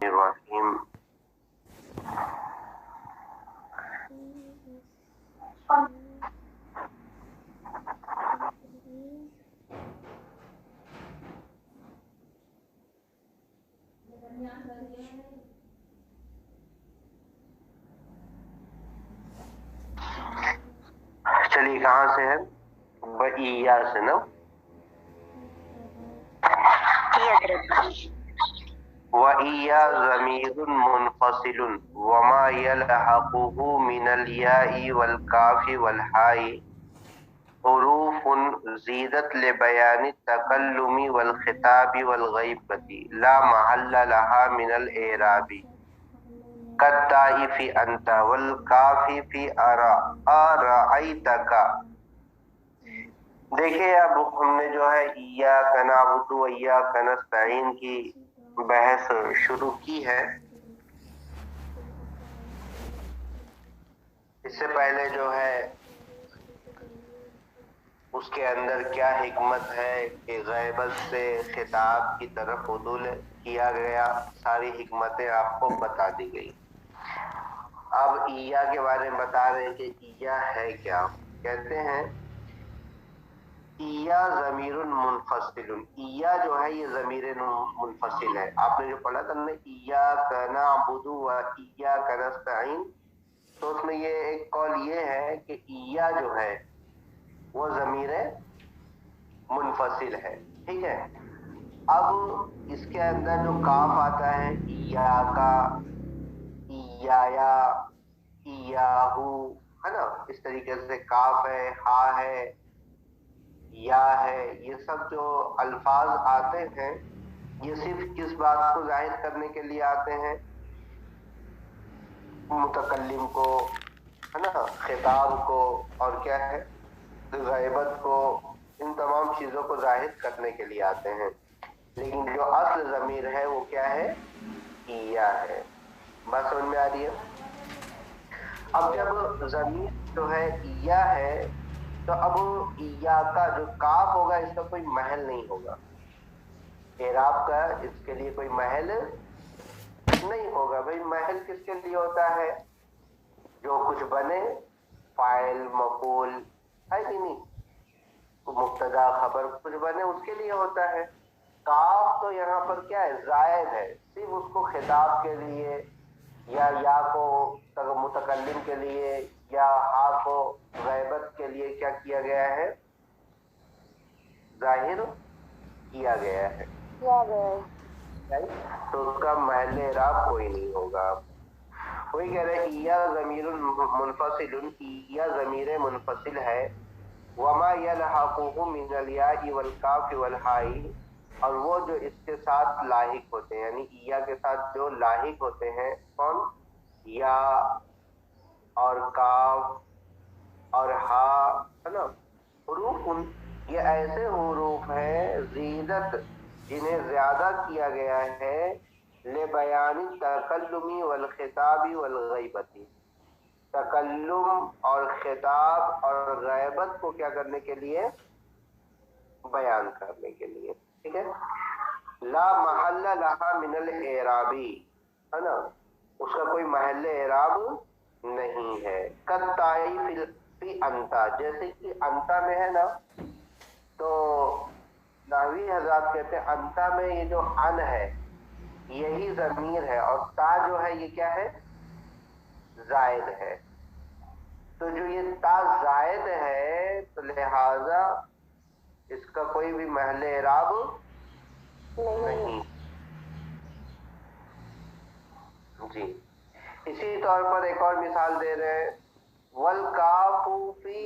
الرحیم چلیے کہاں سے ہے؟ وَإِيَّا سے نا، وَإِيَّا ضمیر منفصل وما يلحقه من الياء والكاف والحاء حروف زیدت لبیان التکلم والخطاب والغیبة لا محل لها من الاعراب کالتاء فی انت والکاف فی ارأیتک۔ دیکھیں اب ہم نے جو ہے ایاک نعبد و ایاک نستعین کی بحث شروع کی ہے۔ اس سے پہلے جو ہے اس کے اندر کیا حکمت ہے کہ غیبت سے خطاب کی طرف عدول کیا گیا، ساری حکمتیں آپ کو بتا دی گئی۔ اب اییا کے بارے میں بتا رہے ہیں کہ اییا ہے کیا۔ کہتے ہیں اییا ضمیر منفصل، اییا جو ہے یہ ضمیر منفصل ہے۔ آپ نے جو پڑھا تھا نا ایاک نعبد و ایاک نستعین، تو اس میں یہ ایک قول یہ ہے کہ اییا جو ہے وہ ضمیر منفصل ہے، ٹھیک ہے۔ اب اس کے اندر جو کاف آتا ہے ایاکا، ایایا، ایاہو، ہے نا، اس طریقے سے کاف ہے، ہا ہے، یا ہے، یہ سب جو الفاظ آتے ہیں یہ صرف کس بات کو ظاہر کرنے کے لیے آتے ہیں؟ متکلم کو، ہے نا، خطاب کو، اور کیا ہے، غیبت کو، ان تمام چیزوں کو ظاہر کرنے کے لیے آتے ہیں۔ لیکن جو اصل ضمیر ہے وہ کیا ہے؟ اییا ہے۔ بات سمجھ میں آ رہی ہے؟ اب جب ضمیر جو ہے اییا ہے تو اب اییا کا جو کاف ہوگا اس کا کوئی محل نہیں ہوگا، اعراب کا اس کے لیے کوئی محل نہیں ہوگا۔ بھئی محل کس کے لیے ہوتا ہے؟ جو کچھ بنے، فاعل، مفعول، ہے کہ نہیں، مبتدا خبر کچھ بنے اس کے لیے ہوتا ہے۔ کاف تو یہاں پر کیا ہے؟ زائد ہے، صرف اس کو خطاب کے لیے یا کو متکلم کے لیے یا ہا کو غیبت کے لیے کیا کیا گیا ہے؟ ظاہر کیا گیا ہے، تو اس کا محل اعراب کوئی نہیں ہوگا۔ وہی کہہ رہے اییا ضمیر منفصل، اییا ضمیر منفصل ہے، وما یلحقہ من الیاء والکاف والہاء، اور وہ جو اس کے ساتھ لاحق ہوتے ہیں، یعنی اییا کے ساتھ جو لاحق ہوتے ہیں، کون؟ یا اور کاف اور ہا، ہے نا، حروف یہ ایسے حروف ہیں زیدت جنہیں زیادہ کیا گیا ہے لبیان التکلم والخطاب والغیبت، تکلم اور خطاب اور غیبت کو کیا کرنے کے لیے؟ بیان کرنے کے لیے، ٹھیک ہے۔ لا محل لها من الاعراب، ہے نا، اس کا کوئی محل اعراب نہیں ہے۔ کالتائی فی انتا، جیسے کہ انتا میں ہے نا، تو نحوی حضرات کہتے ہیں انتا میں یہ جو ان ہے یہی ضمیر ہے، اور تا جو ہے یہ کیا ہے؟ زائد ہے۔ تو جو یہ تا زائد ہے تو لہذا اس کا کوئی بھی محل اعراب نہیں۔ جی، اسی طور پر ایک اور مثال دے رہے ہیں، والکاف فی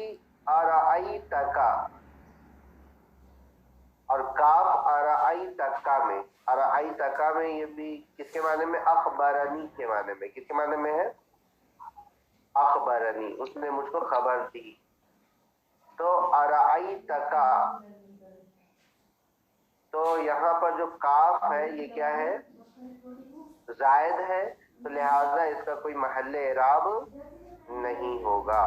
ارأیتک، اور کاف ارأیتک میں، ارأیتک میں یہ بھی کس کے معنی میں؟ اخبرنی کے معنی میں۔ کس کے معنی میں ہے؟ اخبرنی، اس نے مجھ کو خبر دی۔ تو ارأیتک، تو یہاں پر جو کاف ہے یہ کیا ہے؟ زائد ہے، تو لہذا اس کا کوئی محل اعراب نہیں ہوگا۔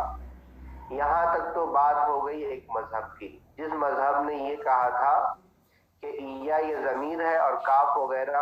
یہاں تک تو بات ہو گئی ایک مذہب کی، جس مذہب نے یہ کہا تھا کہ اییا یہ ضمیر ہے اور کاف وغیرہ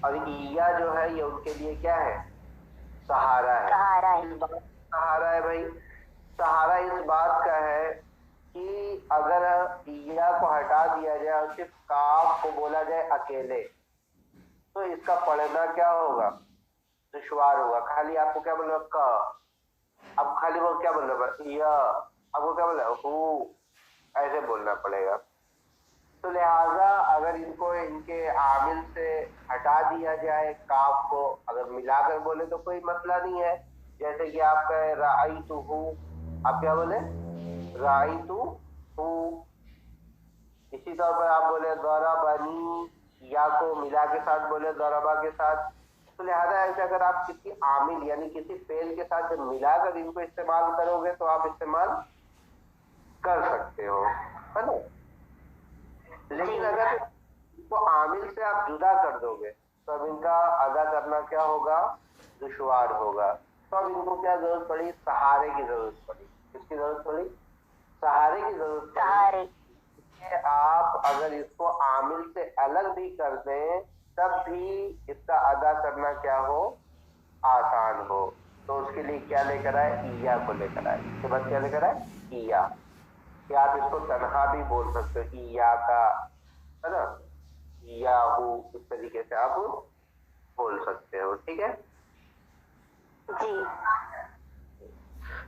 اور اییا جو ہے یہ ان کے لیے کیا ہے؟ سہارا ہے. سہارا ہے بھائی. سہارا اس بات کا ہے کہ اگر اییا کو ہٹا دیا جائے اور صرف کاف کو بولا جائے اکیلے تو اس کا پڑھنا کیا ہوگا؟ دشوار ہوگا. خالی آپ کو کیا بولنا کا، اب خالی وہ کیا بولنا یا، اب وہ کیا بولنا ہو، ایسے بولنا پڑے گا. تو لہذا اگر ان کو ان کے عامل سے ہٹا دیا جائے، کاف کو اگر ملا کر بولے تو کوئی مسئلہ نہیں ہے. جیسے کہ آپ کہے رأیتہ، آپ کیا بولے؟ رأیتہ. اسی طور پر آپ بولے ضربنی، یا کو ملا کے ساتھ بولے ضربا کے ساتھ. تو لہذا ایسے اگر آپ کسی عامل یعنی کسی فعل کے ساتھ جب ملا کر ان کو استعمال کرو گے تو آپ استعمال کر سکتے ہو، ہے نا. لیکن اگر اس کو عامل سے آپ جدا کر دو گے تو اب ان کا ادا کرنا کیا ہوگا؟ دشوار ہوگا. تو اب ان کو کیا ضرورت پڑی؟ سہارے کی ضرورت پڑی. کس کی ضرورت پڑی؟ سہارے کی ضرورت پڑی. آپ اگر اس کو عامل سے الگ بھی کر دیں تب بھی اس کا ادا کرنا کیا ہو؟ آسان ہو. تو اس کے لیے کیا لے کر آئے؟ اییا کو لے کر آئے. اس کے بعد کیا لے کر آئے؟ اییا. کہ آپ اس کو تنہا بھی بول سکتے ہو، اییا کا، ہے نا، یا ہو، اس طریقے سے آپ بول سکتے ہو. ٹھیک ہے جی.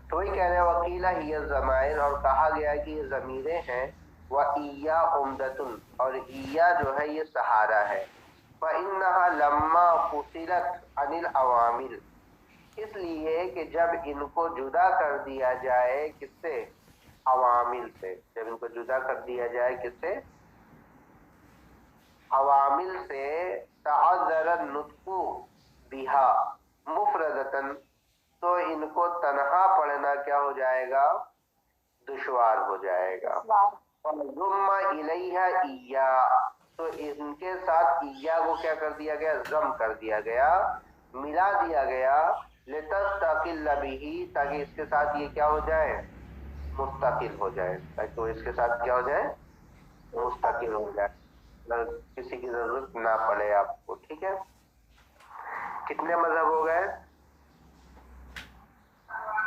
تو وہی کہہ رہے ہیں وکیلا ہی الضمائر، اور کہا گیا کہ یہ ضمیریں ہیں. وَإِيَّا عُمْدَةٌ، اور اییا جو ہے یہ سہارا ہے. فَإِنَّهَا لَمَّا فُصِلَتْ عَنِ الْعَوَامِلِ، اس لیے کہ جب ان کو جدا کر دیا جائے کس سے؟ عوامل سے. جب ان کو جدا کر دیا جائے کس سے؟ عوامل سے. تعذر النطق بها مفردتاً، تو ان کو تنہا پڑھنا کیا ہو جائے گا؟ دشوار ہو جائے گا. ضم الیہا ایا، تو ان کے ساتھ ایا کو کیا کر دیا گیا؟ ضم کر دیا گیا، ملا دیا گیا. لتستقل به، تاکہ اس کے ساتھ یہ کیا ہو جائے؟ مستقل ہو جائے. تاکہ وہ اس کے ساتھ کیا ہو جائے؟ مستقل ہو جائے، کسی کی ضرورت نہ پڑے آپ کو. ٹھیک ہے. کتنے مذہب ہو گئے؟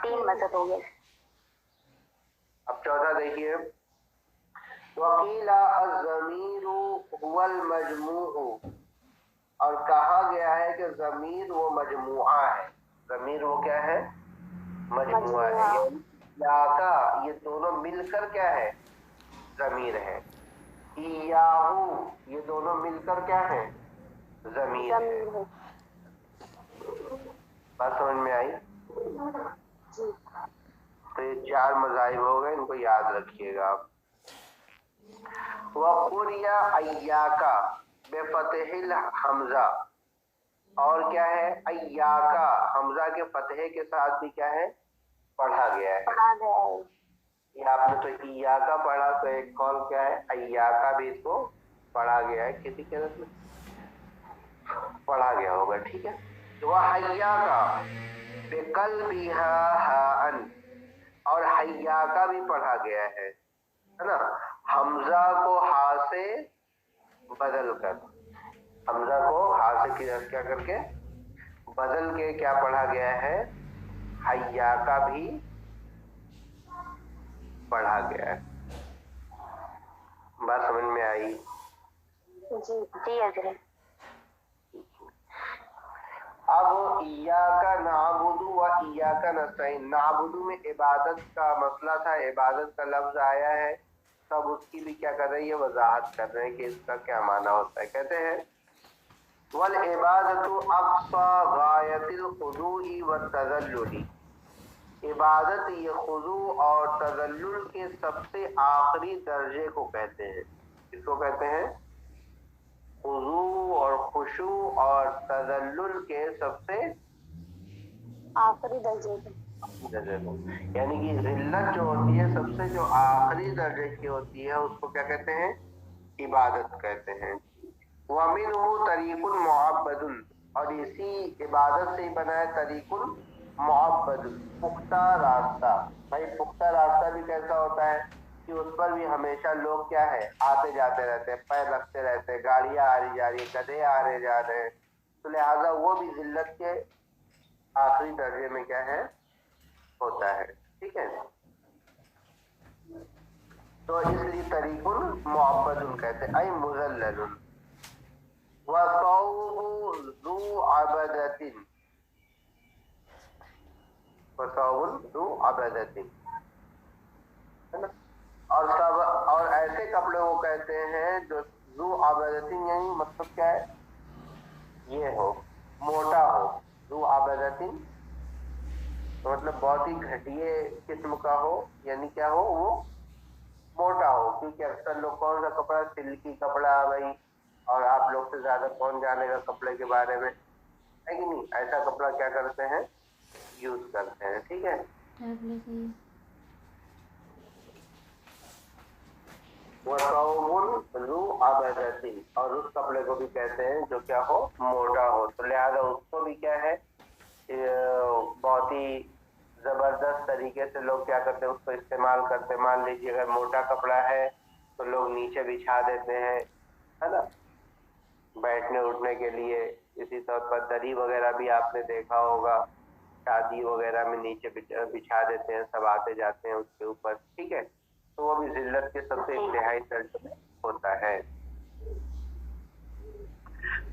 3 مذہب ہو گئے. اب چوتھا دیکھیے. وقیل الضمیر هو المجموع، اور کہا گیا ہے کہ ضمیر وہ مجموعہ ہے. ضمیر وہ کیا ہے؟ مجموعہ ہے. یعنی یہ دونوں مل کر کیا ہے؟ ضمیر ہے. ایاہو، یہ دونوں مل کر کیا ہے؟ ضمیر ہے. بات سمجھ میں آئی؟ تو یہ 4 مذاہب ہو گئے، ان کو یاد رکھیے گا آپ. وَقُرِيَ اَيَّاكَ بِفَتْحِ الْحَمْزَةِ، اور کیا ہے؟ ایاکا، حمزہ کے فتحے کے ساتھ بھی کیا ہے؟ پڑھا گیا ہے. یہ آپ نے تو ایاکا پڑھا، تو ایک قول کیا ہے؟ ایاکا بھی اس کو پڑھا گیا ہے. کسی کے رت میں پڑھا گیا ہوگا. ٹھیک ہے. وَحَيَّاكَ بِقَلْبِهَا هَاءً، اور حیاکا بھی پڑھا گیا ہے نا، حمزہ کو ہا سے بدل کر. حمزہ کو ہا سے کیا کر کے بدل کے کیا پڑھا گیا ہے؟ حیاکا بھی پڑھا گیا ہے. بات سمجھ میں آئی؟ جی حضرت. اب ایاکا نعبد و ایاکا نستعین، نعبد میں عبادت کا مسئلہ تھا، عبادت کا لفظ آیا ہے. تب اس کی بھی کیا کر رہے ہیں؟ وضاحت کر رہے ہیں کہ اس کا کیا معنی ہوتا ہے. کہتے ہیں والعبادت اقصى غایت الخضوع والتذلل، عبادت یہ خضوع اور تذلل کے سب سے آخری درجے کو کہتے ہیں. کس کو کہتے ہیں؟ خضوع اور خشوع اور تذلل کے سب سے آخری درجے کو. یعنی کہ ذلت جو ہوتی ہے سب سے جو آخری درجے کی ہوتی ہے اس کو کیا کہتے ہیں؟ عبادت کہتے ہیں. وَمِنْهُ طَرِيقٌ مُعَبَّدٌ، اور اسی عبادت سے ہی بنا ہے طریق معبد، پختہ راستہ. بھائی پختہ راستہ بھی کیسا ہوتا ہے کہ اس پر بھی ہمیشہ لوگ کیا ہے؟ آتے جاتے رہتے ہیں، پیر رکھتے رہتے ہیں، گاڑیاں آ رہی جا رہی ہیں، گدھے آ رہے جا رہے ہیں. تو لہذا وہ بھی ذلت کے آخری درجے میں کیا ہے ہوتا ہے. ٹھیک ہے. تو اس لیے طریق معبد کہتے ہیں، ای مذلل. وصوب ذو عبدۃ، وصوب ذو عبدۃ، اور ایسے کپڑے وہ کہتے ہیں جو ذو عبدۃ، یعنی مطلب کیا ہے یہ ہو موٹا ہو. ذو عبدۃ مطلب بہت ہی گھٹیے قسم کا ہو، یعنی کیا ہو وہ موٹا ہو. کیونکہ اکثر لوگ کون سا کپڑا، سلکی کپڑا بھائی، اور آپ لوگ سے زیادہ کون جانے گا کپڑے کے بارے میں، ہے کہ نہیں. ایسا کپڑا کیا کرتے ہیں یوز کرتے ہیں. ٹھیک ہے. وَثَوْبٌ ذُو عَبَدَةٍ، اور اس کپڑے کو بھی کہتے ہیں جو کیا ہو موٹا ہو. تو لہذا اس کو بھی کیا ہے بہت ہی زبردست طریقے سے لوگ کیا کرتے ہیں اس کو استعمال کرتے. مان لیجیے اگر موٹا کپڑا ہے تو لوگ نیچے بچھا دیتے ہیں، ہے نا، بیٹھنے اٹھنے کے لیے. اسی طور پر دری وغیرہ بھی آپ نے دیکھا ہوگا، شادی وغیرہ میں نیچے بچھا دیتے ہیں، سب آتے جاتے ہیں اس کے اوپر. ٹھیک ہے. تو وہ بھی ذلت کے سب سے انتہائی درجے میں ہوتا ہے.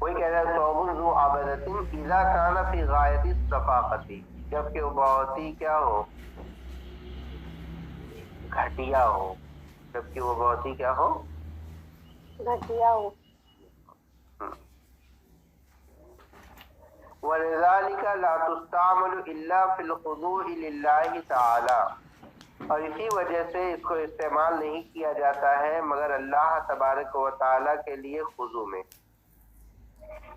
وہی کہہ رہا ہے ثوب ذو عبدۃ اذا کان فی غایۃ الصفاقۃ، جبکہ وہ بہت ہی کیا ہو گھٹیا ہو. جبکہ وہ بہت ہی کیا ہو گھٹیا ہو. وَلِذَلِكَ لَا تُسْتَعْمَلُ إِلَّا فِي الْخُضُوعِ لِلَّهِ تَعَالَى، اور اسی وجہ سے اس کو استعمال نہیں کیا جاتا ہے مگر اللہ تبارک و تعالی کے لیے خضوع میں.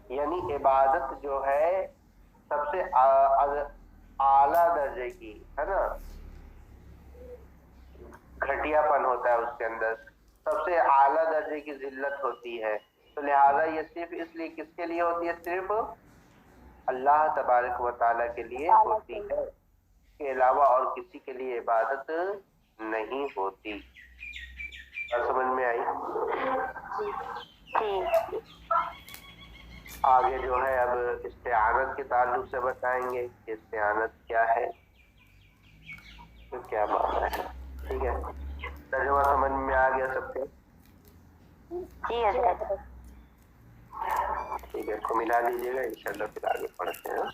یعنی عبادت جو ہے سب سے اعلیٰ درجے کی ہے نا، گھٹیا پن ہوتا ہے اس کے اندر، سب سے اعلیٰ درجے کی ذلت ہوتی ہے. تو لہٰذا یہ صرف اس لیے کس کے لیے ہوتی ہے، صرف اللہ تبارک و تعالیٰ کے لیے ہوتی ہے، اس کے علاوہ اور کسی کے لیے عبادت نہیں ہوتی. اور سمجھ میں آئی؟ آگے جو ہے اب استعانت کے تعلق سے بتائیں گے کہ استعانت کیا ہے، تو کیا بات ہے. ٹھیک ہے. ترجمہ سمجھ میں آ گیا سب کو؟ جی حضرت. ٹھیک ہے، اس کو ملا لیجیے گا، انشاءاللہ پھر آگے پڑھتے ہیں.